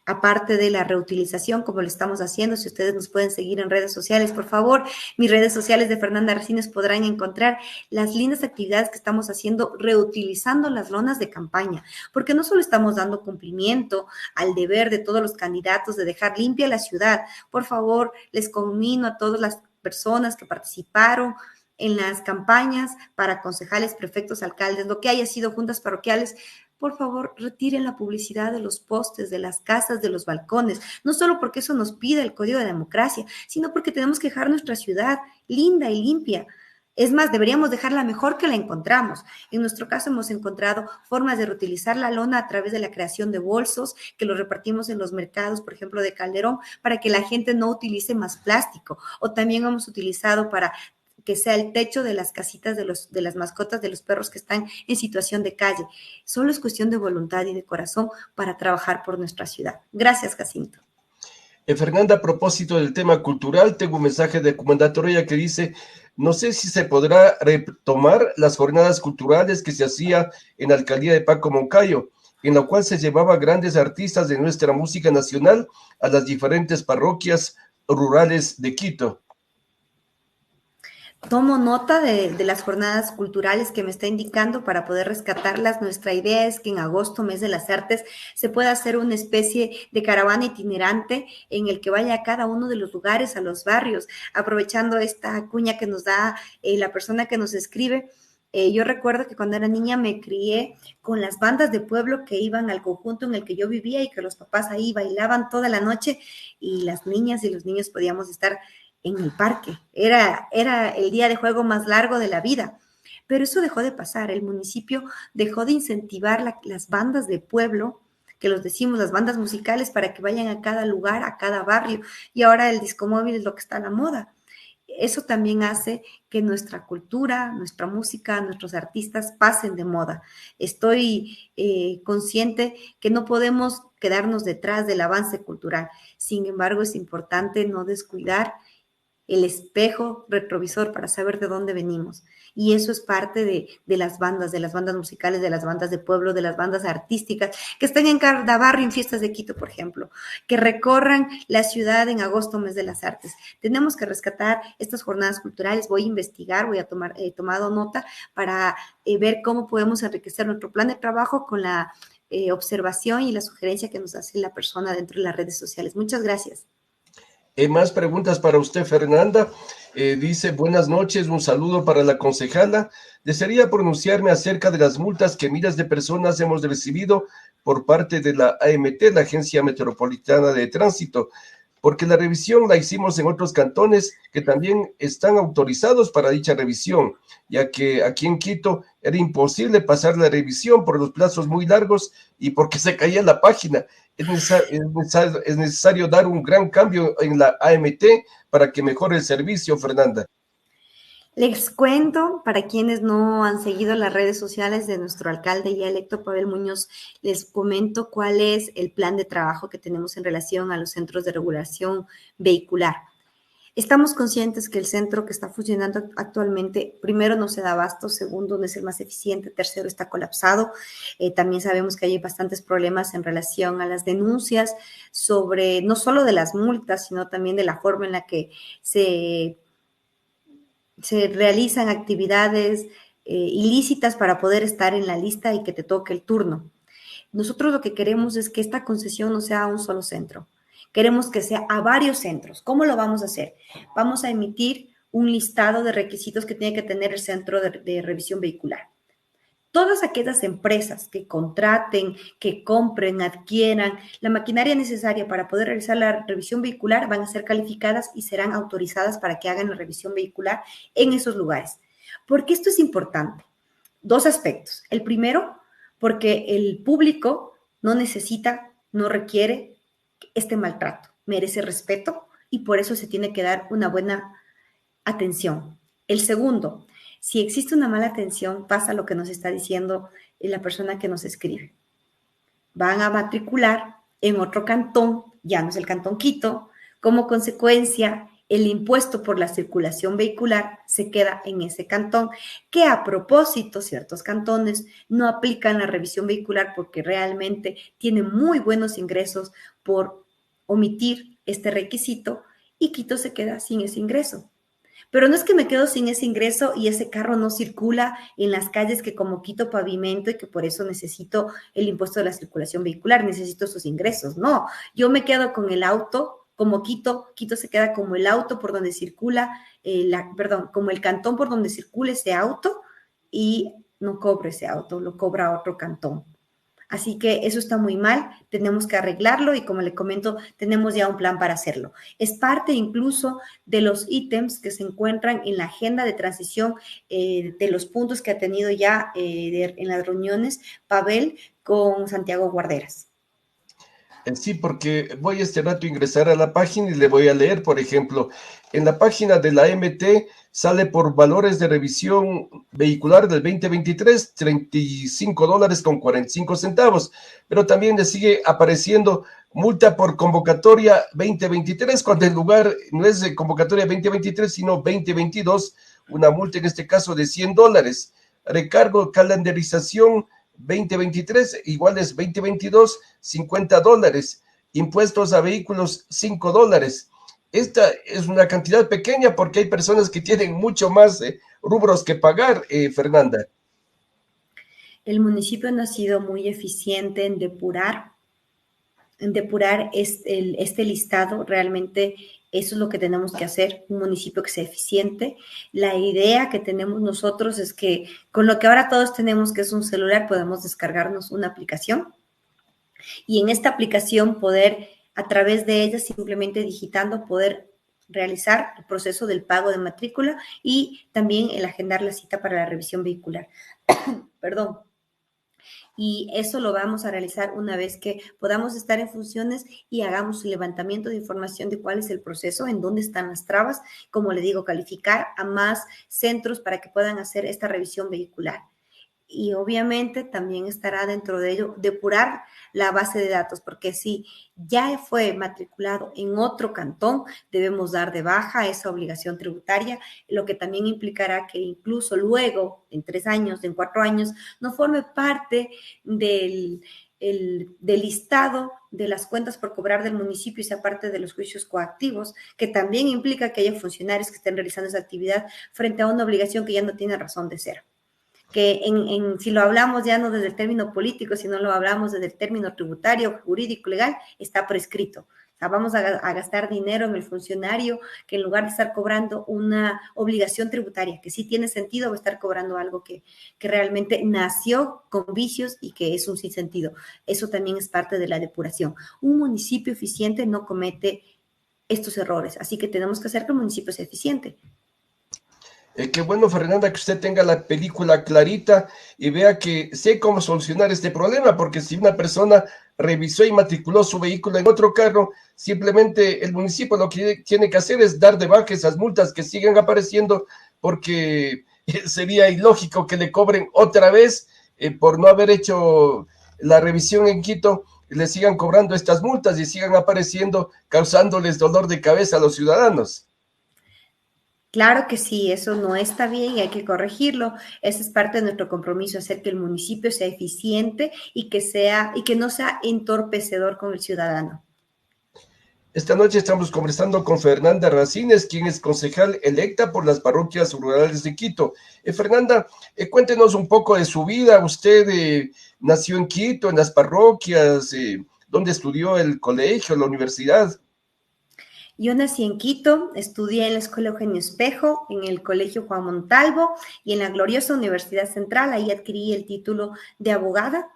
Aparte de la reutilización, como lo estamos haciendo, si ustedes nos pueden seguir en redes sociales, por favor, mis redes sociales de Fernanda Racines podrán encontrar las lindas actividades que estamos haciendo reutilizando las lonas de campaña, porque no solo estamos dando cumplimiento al deber de todos los candidatos de dejar limpia la ciudad. Por favor, les conmino a todas las personas que participaron en las campañas para concejales, prefectos, alcaldes, lo que haya sido juntas parroquiales, por favor, retiren la publicidad de los postes, de las casas, de los balcones, no solo porque eso nos pide el Código de Democracia, sino porque tenemos que dejar nuestra ciudad linda y limpia. Es más, deberíamos dejarla mejor que la encontramos. En nuestro caso hemos encontrado formas de reutilizar la lona a través de la creación de bolsos que los repartimos en los mercados, por ejemplo, de Calderón, para que la gente no utilice más plástico. O también hemos utilizado para que sea el techo de las casitas de las mascotas de los perros que están en situación de calle. Solo es cuestión de voluntad y de corazón para trabajar por nuestra ciudad. Gracias, Jacinto. Fernanda, a propósito del tema cultural, tengo un mensaje de Comandatoria que dice, no sé si se podrá retomar las jornadas culturales que se hacía en la alcaldía de Paco Moncayo, en la cual se llevaba grandes artistas de nuestra música nacional a las diferentes parroquias rurales de Quito. Tomo nota de las jornadas culturales que me está indicando para poder rescatarlas. Nuestra idea es que en agosto, mes de las artes, se pueda hacer una especie de caravana itinerante en el que vaya a cada uno de los lugares, a los barrios, aprovechando esta cuña que nos da la persona que nos escribe. Yo recuerdo que cuando era niña me crié con las bandas de pueblo que iban al conjunto en el que yo vivía y que los papás ahí bailaban toda la noche y las niñas y los niños podíamos estar en el parque. Era el día de juego más largo de la vida. Pero eso dejó de pasar. El municipio dejó de incentivar las bandas de pueblo, que los decimos, las bandas musicales, para que vayan a cada lugar, a cada barrio. Y ahora el disco móvil es lo que está a la moda. Eso también hace que nuestra cultura, nuestra música, nuestros artistas pasen de moda. Estoy consciente que no podemos quedarnos detrás del avance cultural. Sin embargo, es importante no descuidar el espejo retrovisor para saber de dónde venimos. Y eso es parte de las bandas musicales, de las bandas de pueblo, de las bandas artísticas, que estén en cada barrio en fiestas de Quito, por ejemplo, que recorran la ciudad en agosto, mes de las artes. Tenemos que rescatar estas jornadas culturales. Voy a investigar, voy a tomar, he tomado nota para ver cómo podemos enriquecer nuestro plan de trabajo con la observación y la sugerencia que nos hace la persona dentro de las redes sociales. Muchas gracias. Más preguntas para usted, Fernanda. Dice, buenas noches, un saludo para la concejala. Desearía pronunciarme acerca de las multas que miles de personas hemos recibido por parte de la AMT, la Agencia Metropolitana de Tránsito, porque la revisión la hicimos en otros cantones que también están autorizados para dicha revisión, ya que aquí en Quito era imposible pasar la revisión por los plazos muy largos y porque se caía la página. Es necesario dar un gran cambio en la AMT para que mejore el servicio, Fernanda. Les cuento, para quienes no han seguido las redes sociales de nuestro alcalde ya electo, Pavel Muñoz, les comento cuál es el plan de trabajo que tenemos en relación a los centros de regulación vehicular. Estamos conscientes que el centro que está funcionando actualmente, primero, no se da abasto, segundo, no es el más eficiente, tercero, está colapsado. También sabemos que hay bastantes problemas en relación a las denuncias sobre, no solo de las multas, sino también de la forma en la que se realizan actividades ilícitas para poder estar en la lista y que te toque el turno. Nosotros lo que queremos es que esta concesión no sea a un solo centro. Queremos que sea a varios centros. ¿Cómo lo vamos a hacer? Vamos a emitir un listado de requisitos que tiene que tener el centro de revisión vehicular. Todas aquellas empresas que contraten, que compren, adquieran la maquinaria necesaria para poder realizar la revisión vehicular van a ser calificadas y serán autorizadas para que hagan la revisión vehicular en esos lugares. ¿Por qué esto es importante? Dos aspectos. El primero, porque el público no necesita, no requiere este maltrato, merece respeto y por eso se tiene que dar una buena atención. El segundo, si existe una mala atención, pasa lo que nos está diciendo la persona que nos escribe. Van a matricular en otro cantón, ya no es el cantón Quito, como consecuencia el impuesto por la circulación vehicular se queda en ese cantón, que a propósito ciertos cantones no aplican la revisión vehicular porque realmente tienen muy buenos ingresos por omitir este requisito y Quito se queda sin ese ingreso. Pero no es que me quedo sin ese ingreso y ese carro no circula en las calles que como Quito pavimento y que por eso necesito el impuesto de la circulación vehicular, necesito esos ingresos. No, yo me quedo con el auto, como Quito se queda como el auto por donde circula, como el cantón por donde circula ese auto y no cobra ese auto, lo cobra otro cantón. Así que eso está muy mal, tenemos que arreglarlo y como le comento, tenemos ya un plan para hacerlo. Es parte incluso de los ítems que se encuentran en la agenda de transición de los puntos que ha tenido ya en las reuniones Pavel con Santiago Guarderas. Sí, porque voy este rato a ingresar a la página y le voy a leer, por ejemplo, en la página de la MT sale por valores de revisión vehicular del 2023, $35 con 45 centavos, pero también le sigue apareciendo multa por convocatoria 2023, cuando en lugar no es de convocatoria 2023, sino 2022, una multa en este caso de $100. Recargo, calendarización 2023 iguales 2022, $50. Impuestos a vehículos, $5. Esta es una cantidad pequeña porque hay personas que tienen mucho más rubros que pagar, Fernanda. El municipio no ha sido muy eficiente en depurar este listado. Realmente eso es lo que tenemos que hacer, un municipio que sea eficiente. La idea que tenemos nosotros es que con lo que ahora todos tenemos, que es un celular, podemos descargarnos una aplicación y en esta aplicación poder, a través de ella, simplemente digitando, poder realizar el proceso del pago de matrícula y también el agendar la cita para la revisión vehicular. Perdón. Y eso lo vamos a realizar una vez que podamos estar en funciones y hagamos el levantamiento de información de cuál es el proceso, en dónde están las trabas, como le digo, calificar a más centros para que puedan hacer esta revisión vehicular. Y obviamente también estará dentro de ello depurar la base de datos, porque si ya fue matriculado en otro cantón, debemos dar de baja esa obligación tributaria, lo que también implicará que incluso luego, en 3 años, en 4 años, no forme parte del listado de las cuentas por cobrar del municipio y sea parte de los juicios coactivos, que también implica que haya funcionarios que estén realizando esa actividad frente a una obligación que ya no tiene razón de ser, que si lo hablamos ya no desde el término político, sino lo hablamos desde el término tributario, jurídico, legal, está prescrito. O sea, vamos a gastar dinero en el funcionario que en lugar de estar cobrando una obligación tributaria, que sí tiene sentido, va a estar cobrando algo que realmente nació con vicios y que es un sinsentido. Eso también es parte de la depuración. Un municipio eficiente no comete estos errores, así que tenemos que hacer que el municipio sea eficiente. Qué bueno, Fernanda, que usted tenga la película clarita y vea que sé cómo solucionar este problema, porque si una persona revisó y matriculó su vehículo en otro carro, simplemente el municipio lo que tiene que hacer es dar de baja esas multas que siguen apareciendo, porque sería ilógico que le cobren otra vez por no haber hecho la revisión en Quito, le sigan cobrando estas multas y sigan apareciendo, causándoles dolor de cabeza a los ciudadanos. Claro que sí, eso no está bien y hay que corregirlo. Ese es parte de nuestro compromiso, hacer que el municipio sea eficiente y que no sea entorpecedor con el ciudadano. Esta noche estamos conversando con Fernanda Racines, quien es concejal electa por las parroquias rurales de Quito. Fernanda, cuéntenos un poco de su vida. Usted nació en Quito, en las parroquias, ¿dónde estudió el colegio, la universidad? Yo nací en Quito, estudié en la Escuela Eugenio Espejo, en el Colegio Juan Montalvo y en la gloriosa Universidad Central. Ahí adquirí el título de abogada.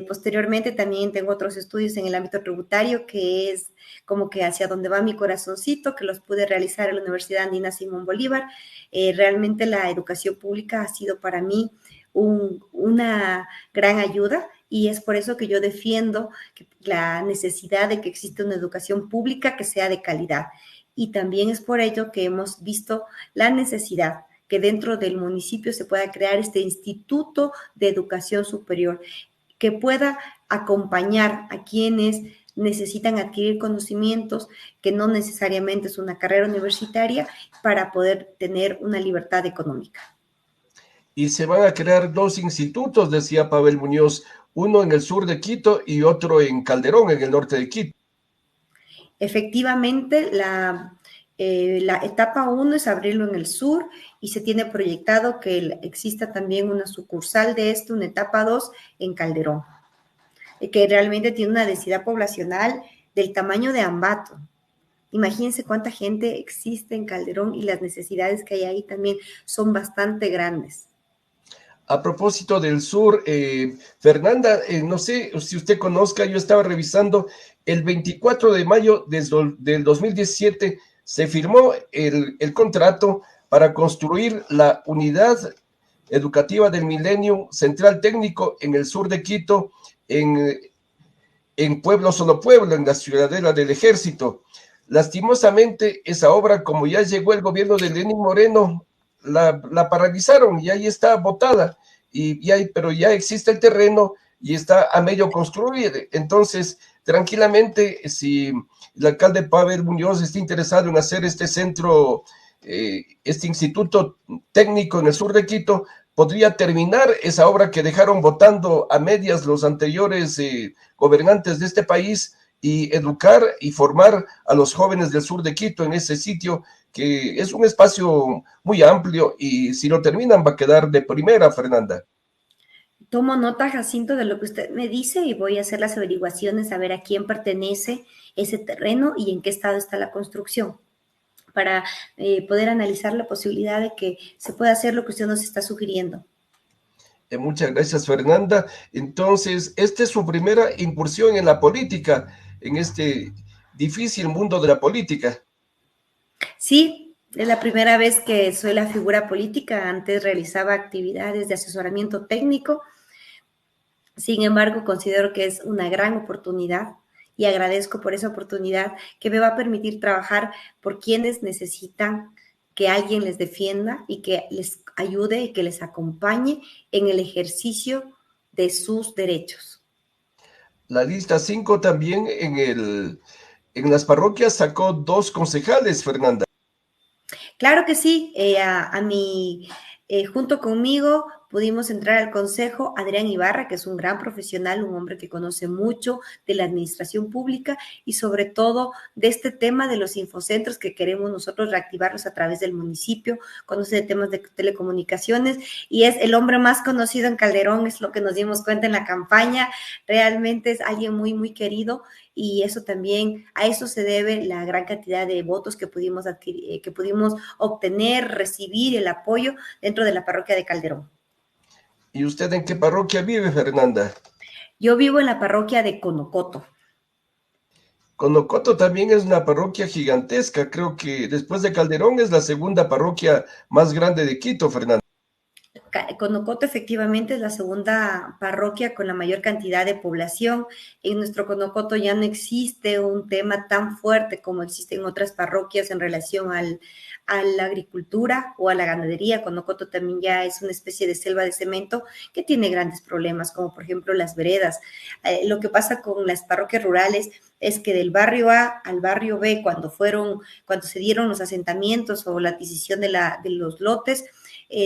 Posteriormente también tengo otros estudios en el ámbito tributario, que es como que hacia donde va mi corazoncito, que los pude realizar en la Universidad Andina Simón Bolívar. Realmente la educación pública ha sido para mí una gran ayuda y es por eso que yo defiendo la necesidad de que exista una educación pública que sea de calidad. Y también es por ello que hemos visto la necesidad que dentro del municipio se pueda crear este Instituto de Educación Superior que pueda acompañar a quienes necesitan adquirir conocimientos, que no necesariamente es una carrera universitaria, para poder tener una libertad económica. Y se van a crear 2 institutos, decía Pavel Muñoz, uno en el sur de Quito y otro en Calderón, en el norte de Quito. Efectivamente, la etapa 1 es abrirlo en el sur y se tiene proyectado que exista también una sucursal de esto, una etapa 2 en Calderón, que realmente tiene una densidad poblacional del tamaño de Ambato. Imagínense cuánta gente existe en Calderón y las necesidades que hay ahí también son bastante grandes. A propósito del sur, Fernanda, no sé si usted conozca, yo estaba revisando, el 24 de mayo del 2017 se firmó el contrato para construir la unidad educativa del Milenio Central Técnico en el sur de Quito, en en Pueblo Solo Pueblo, en la Ciudadela del Ejército. Lastimosamente, esa obra, como ya llegó el gobierno de Lenín Moreno, la paralizaron y ahí está botada, pero ya existe el terreno y está a medio construir. Entonces, tranquilamente, si el alcalde Pavel Muñoz está interesado en hacer este centro, este instituto técnico en el sur de Quito, podría terminar esa obra que dejaron botando a medias los anteriores gobernantes de este país y educar y formar a los jóvenes del sur de Quito en ese sitio, que es un espacio muy amplio y si lo terminan va a quedar de primera, Fernanda. Tomo nota, Jacinto, de lo que usted me dice y voy a hacer las averiguaciones a ver a quién pertenece ese terreno y en qué estado está la construcción para poder analizar la posibilidad de que se pueda hacer lo que usted nos está sugiriendo. Muchas gracias, Fernanda. Entonces, esta es su primera incursión en la política, en este difícil mundo de la política. Sí, es la primera vez que soy la figura política. Antes realizaba actividades de asesoramiento técnico. Sin embargo, considero que es una gran oportunidad y agradezco por esa oportunidad que me va a permitir trabajar por quienes necesitan que alguien les defienda y que les ayude y que les acompañe en el ejercicio de sus derechos. La lista 5 también en las parroquias sacó 2 concejales, Fernanda. Claro que sí, junto conmigo pudimos entrar al consejo Adrián Ibarra, que es un gran profesional, un hombre que conoce mucho de la administración pública y sobre todo de este tema de los infocentros que queremos nosotros reactivarlos a través del municipio, conoce de temas de telecomunicaciones y es el hombre más conocido en Calderón, es lo que nos dimos cuenta en la campaña, realmente es alguien muy, muy querido y eso también, a eso se debe la gran cantidad de votos que pudimos adquirir, que pudimos obtener, recibir el apoyo dentro de la parroquia de Calderón. ¿Y usted en qué parroquia vive, Fernanda? Yo vivo en la parroquia de Conocoto. Conocoto también es una parroquia gigantesca, creo que después de Calderón es la segunda parroquia más grande de Quito, Fernanda. Conocoto efectivamente es la segunda parroquia con la mayor cantidad de población. En nuestro Conocoto ya no existe un tema tan fuerte como existe en otras parroquias en relación a la agricultura o a la ganadería. Conocoto también ya es una especie de selva de cemento que tiene grandes problemas, como por ejemplo las veredas. Lo que pasa con las parroquias rurales es que del barrio A al barrio B, cuando se dieron los asentamientos o la adquisición de los lotes,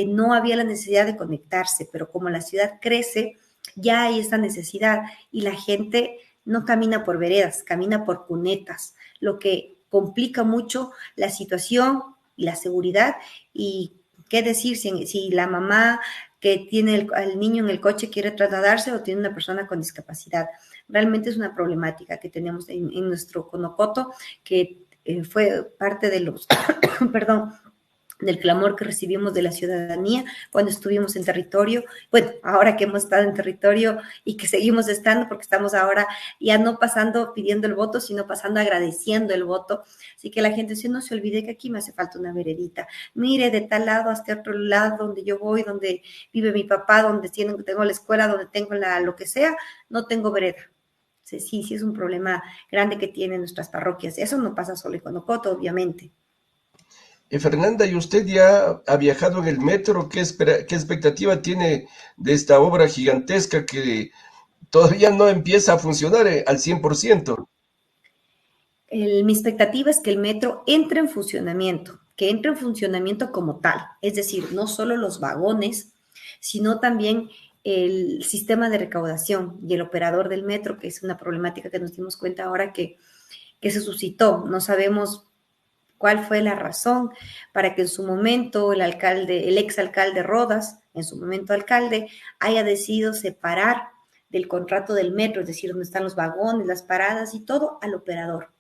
no había la necesidad de conectarse, pero como la ciudad crece, ya hay esa necesidad y la gente no camina por veredas, camina por cunetas, lo que complica mucho la situación y la seguridad. Y qué decir si la mamá que tiene al niño en el coche quiere trasladarse o tiene una persona con discapacidad. Realmente es una problemática que tenemos en nuestro Conocoto, que fue parte de los, perdón, del clamor que recibimos de la ciudadanía cuando estuvimos en territorio, bueno, ahora que hemos estado en territorio y que seguimos estando, porque estamos ahora ya no pasando pidiendo el voto, sino pasando agradeciendo el voto, así que la gente dice, no se olvide que aquí me hace falta una veredita, mire, de tal lado hasta otro lado, donde yo voy, donde vive mi papá, donde tengo la escuela, donde tengo lo que sea, no tengo vereda. Sí, es un problema grande que tienen nuestras parroquias, eso no pasa solo en Conocoto, obviamente. Fernanda, ¿y usted ya ha viajado en el metro? ¿Qué expectativa tiene de esta obra gigantesca que todavía no empieza a funcionar al 100%? Mi expectativa es que el metro entre en funcionamiento, que entre en funcionamiento como tal, es decir, no solo los vagones, sino también el sistema de recaudación y el operador del metro, que es una problemática que nos dimos cuenta ahora que se suscitó. No sabemos cuál fue la razón para que en su momento el exalcalde Rodas, en su momento alcalde, haya decidido separar del contrato del metro, es decir, donde están los vagones, las paradas y todo, al operador.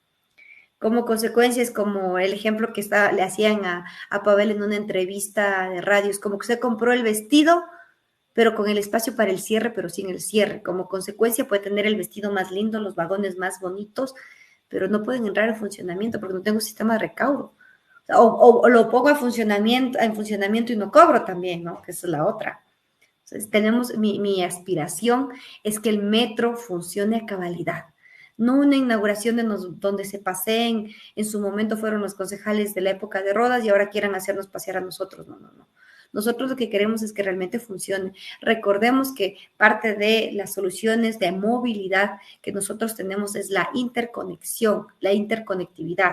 Como consecuencia es como el ejemplo que le hacían a Pavel en una entrevista de radio, es como que se compró el vestido, pero con el espacio para el cierre, pero sin el cierre. Como consecuencia puede tener el vestido más lindo, los vagones más bonitos, pero no pueden entrar en funcionamiento porque no tengo sistema de recaudo. O lo pongo en funcionamiento y no cobro también, ¿no? Que esa es la otra. Entonces, mi aspiración es que el metro funcione a cabalidad, no una inauguración donde se paseen, en su momento fueron los concejales de la época de Rodas y ahora quieran hacernos pasear a nosotros, no, no, no. Nosotros lo que queremos es que realmente funcione. Recordemos que parte de las soluciones de movilidad que nosotros tenemos es la interconexión, la interconectividad.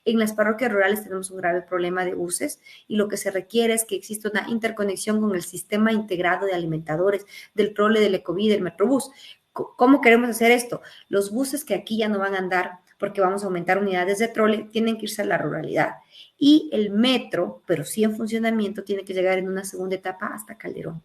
En las parroquias rurales tenemos un grave problema de buses y lo que se requiere es que exista una interconexión con el sistema integrado de alimentadores del Prole, del Ecoví, del Metrobús. ¿Cómo queremos hacer esto? Los buses que aquí ya no van a andar porque vamos a aumentar unidades de trole, tienen que irse a la ruralidad. Y el metro, pero sí en funcionamiento, tiene que llegar en una segunda etapa hasta Calderón.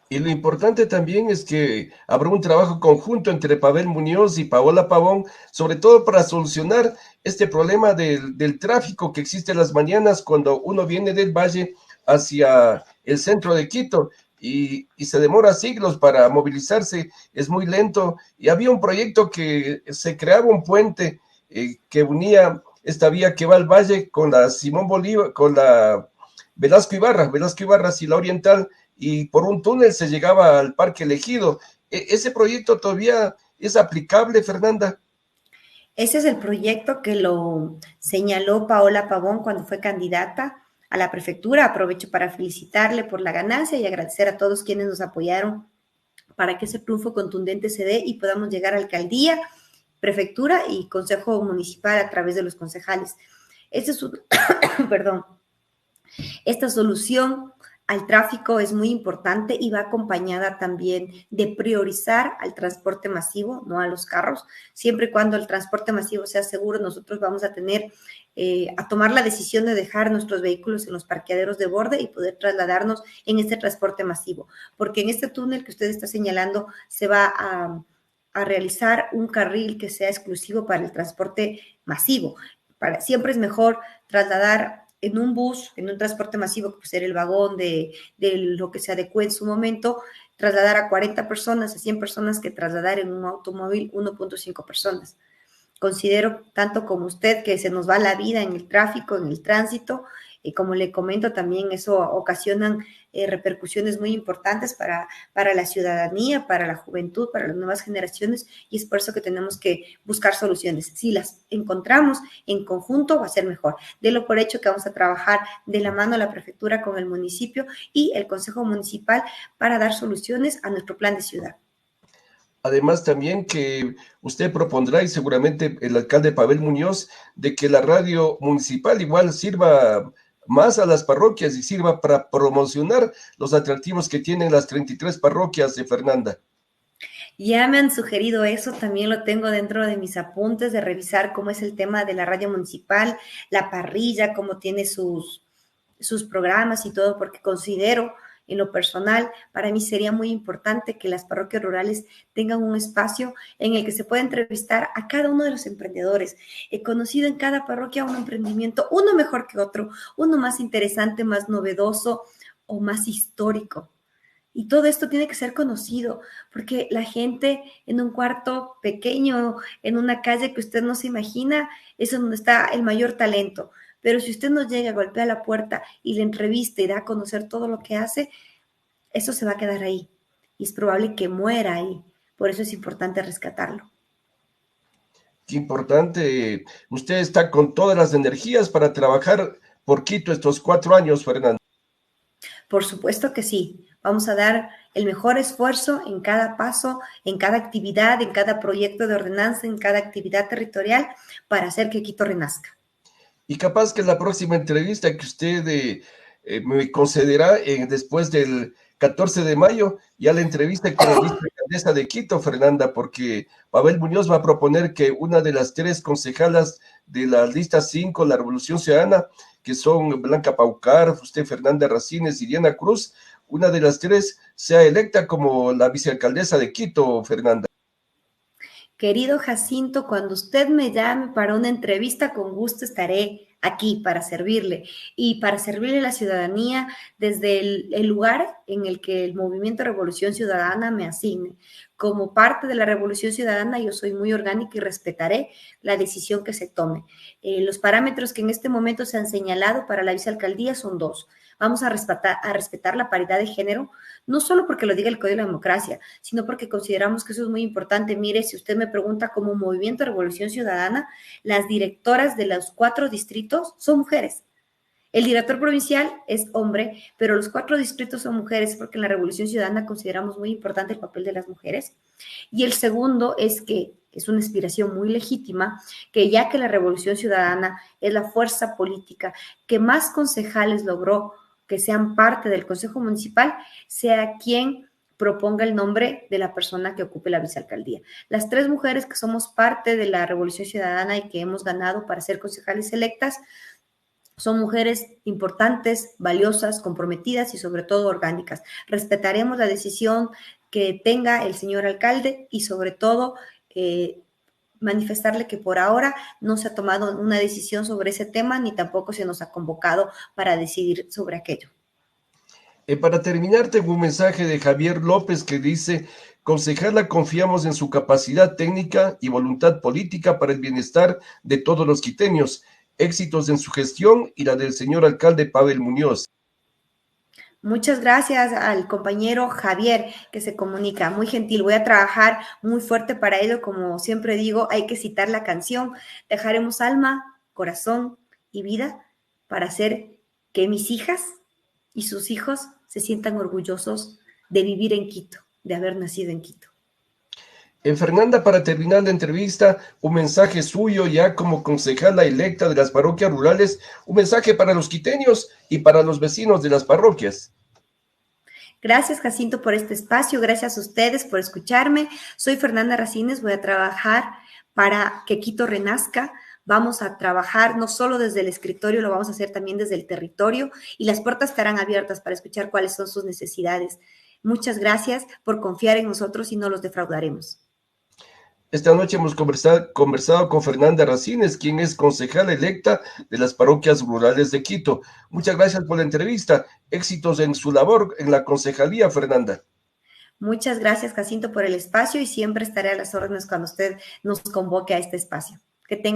Y lo importante también es que habrá un trabajo conjunto entre Pavel Muñoz y Paola Pavón, sobre todo para solucionar este problema del tráfico que existe en las mañanas cuando uno viene del valle hacia el centro de Quito y se demora siglos para movilizarse, es muy lento. Y había un proyecto que se creaba un puente que unía esta vía que va al valle con la Simón Bolívar, con la Velasco Ibarra y la Oriental, y por un túnel se llegaba al Parque Elegido. ¿Ese proyecto todavía es aplicable, Fernanda? Ese es el proyecto que lo señaló Paola Pavón cuando fue candidata a la prefectura. Aprovecho para felicitarle por la ganancia y agradecer a todos quienes nos apoyaron para que ese triunfo contundente se dé y podamos llegar a alcaldía, prefectura y consejo municipal a través de los concejales. Este es un, perdón, esta solución al tráfico es muy importante y va acompañada también de priorizar al transporte masivo, no a los carros. Siempre y cuando el transporte masivo sea seguro, nosotros vamos a tener a tomar la decisión de dejar nuestros vehículos en los parqueaderos de borde y poder trasladarnos en este transporte masivo, porque en este túnel que usted está señalando se va a realizar un carril que sea exclusivo para el transporte masivo. Siempre es mejor trasladar en un bus, en un transporte masivo, que puede ser el vagón de lo que se adecue en su momento, trasladar a 40 personas, a 100 personas, que trasladar en un automóvil 1.5 personas. Considero, tanto como usted, que se nos va la vida en el tráfico, en el tránsito, y como le comento, también eso ocasionan repercusiones muy importantes para la ciudadanía, para la juventud, para las nuevas generaciones, y es por eso que tenemos que buscar soluciones. Si las encontramos en conjunto, va a ser mejor. Delo por hecho que vamos a trabajar de la mano la prefectura con el municipio y el consejo municipal para dar soluciones a nuestro plan de ciudad. Además también que usted propondrá, y seguramente el alcalde Pavel Muñoz, de que la radio municipal igual sirva más a las parroquias y sirva para promocionar los atractivos que tienen las 33 parroquias de Fernanda. Ya me han sugerido eso, también lo tengo dentro de mis apuntes de revisar cómo es el tema de la radio municipal, la parrilla, cómo tiene sus programas y todo, porque considero en lo personal, para mí sería muy importante que las parroquias rurales tengan un espacio en el que se pueda entrevistar a cada uno de los emprendedores. He conocido en cada parroquia un emprendimiento, uno mejor que otro, uno más interesante, más novedoso o más histórico. Y todo esto tiene que ser conocido, porque la gente en un cuarto pequeño, en una calle que usted no se imagina, es donde está el mayor talento. Pero si usted no llega, golpea la puerta y le entrevista y da a conocer todo lo que hace, eso se va a quedar ahí. Y es probable que muera ahí. Por eso es importante rescatarlo. Qué importante. Usted está con todas las energías para trabajar por Quito estos 4 años, Fernanda. Por supuesto que sí. Vamos a dar el mejor esfuerzo en cada paso, en cada actividad, en cada proyecto de ordenanza, en cada actividad territorial para hacer que Quito renazca. Y capaz que la próxima entrevista que usted me concederá después del 14 de mayo, ya la entrevista con la vicealcaldesa de Quito, Fernanda, porque Pavel Muñoz va a proponer que una de las 3 concejalas de la lista 5, la Revolución Ciudadana, que son Blanca Paucar, usted Fernanda Racines y Diana Cruz, una de las 3 sea electa como la vicealcaldesa de Quito, Fernanda. Querido Jacinto, cuando usted me llame para una entrevista, con gusto estaré aquí para servirle y para servirle a la ciudadanía desde el lugar en el que el movimiento Revolución Ciudadana me asigne. Como parte de la Revolución Ciudadana, yo soy muy orgánica y respetaré la decisión que se tome. Los parámetros que en este momento se han señalado para la vicealcaldía son 2: Vamos a respetar la paridad de género, no solo porque lo diga el Código de la Democracia, sino porque consideramos que eso es muy importante. Mire, si usted me pregunta como Movimiento de Revolución Ciudadana, las directoras de los 4 distritos son mujeres. El director provincial es hombre, pero los 4 distritos son mujeres porque en la Revolución Ciudadana consideramos muy importante el papel de las mujeres. Y el segundo es que es una aspiración muy legítima, que ya que la Revolución Ciudadana es la fuerza política que más concejales logró que sean parte del Consejo Municipal, sea quien proponga el nombre de la persona que ocupe la vicealcaldía. Las 3 mujeres que somos parte de la Revolución Ciudadana y que hemos ganado para ser concejales electas, son mujeres importantes, valiosas, comprometidas y sobre todo orgánicas. Respetaremos la decisión que tenga el señor alcalde y sobre todo manifestarle que por ahora no se ha tomado una decisión sobre ese tema ni tampoco se nos ha convocado para decidir sobre aquello. Para terminar, tengo un mensaje de Javier López que dice: concejala, confiamos en su capacidad técnica y voluntad política para el bienestar de todos los quiteños. Éxitos en su gestión y la del señor alcalde Pavel Muñoz. Muchas gracias al compañero Javier que se comunica, muy gentil. Voy a trabajar muy fuerte para ello, como siempre digo, hay que citar la canción. Dejaremos alma, corazón y vida para hacer que mis hijas y sus hijos se sientan orgullosos de vivir en Quito, de haber nacido en Quito. Fernanda, para terminar la entrevista, un mensaje suyo ya como concejala electa de las parroquias rurales, un mensaje para los quiteños y para los vecinos de las parroquias. Gracias, Jacinto, por este espacio. Gracias a ustedes por escucharme. Soy Fernanda Racines. Voy a trabajar para que Quito renazca. Vamos a trabajar no solo desde el escritorio, lo vamos a hacer también desde el territorio y las puertas estarán abiertas para escuchar cuáles son sus necesidades. Muchas gracias por confiar en nosotros y no los defraudaremos. Esta noche hemos conversado con Fernanda Racines, quien es concejala electa de las parroquias rurales de Quito. Muchas gracias por la entrevista. Éxitos en su labor en la concejalía, Fernanda. Muchas gracias, Jacinto, por el espacio y siempre estaré a las órdenes cuando usted nos convoque a este espacio. Que tenga